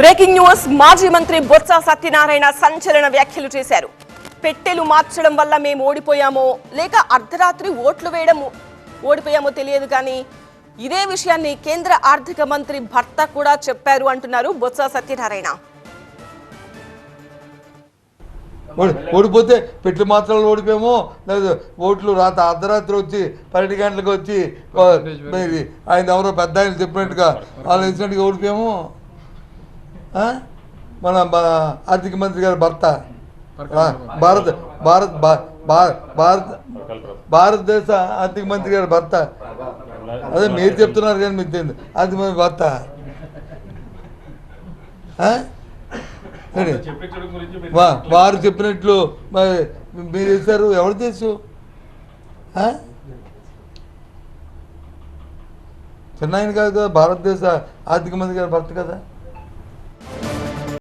Breaking news. మాజీ మంత్రి బొత్స సత్యనారాయణ సంచలన వ్యాఖ్యలు చేశారు. పెట్టెలు మార్చడం వల్ల మేము ఓడిపోయామో లేక అర్ధరాత్రి ఓట్లు వేయడం ఓడిపోయామో తెలియదు, కానీ ఇదే విషయాన్ని కేంద్ర ఆర్థిక మంత్రి భర్త కూడా చెప్పారు అంటున్నారు బొత్స సత్యనారాయణ. ఓడిపోతే పెట్లు మాత్రాలు ఓడిపోయామో, లేదా ఓట్లు అర్ధరాత్రి వచ్చి 12 గంటలకు వచ్చి ఆయన ఎవరో పెద్ద ఆయన చెప్పినట్టుగా వాళ్ళు ఇచ్చినట్టుగా ఓడిపోయాము. మన ఆర్థిక మంత్రి గారి భర్త, భారతదేశ ఆర్థిక మంత్రి గారి భర్త, అదే మీరు చెప్తున్నారు కానీ మీకు తెలియదు, ఆర్థిక మంత్రి భర్త వారు చెప్పినట్లు మీరు చేశారు. ఎవరు చేసు? చిన్న ఆయన కాదు కదా, భారతదేశ ఆర్థిక మంత్రి గారి భర్త కదా.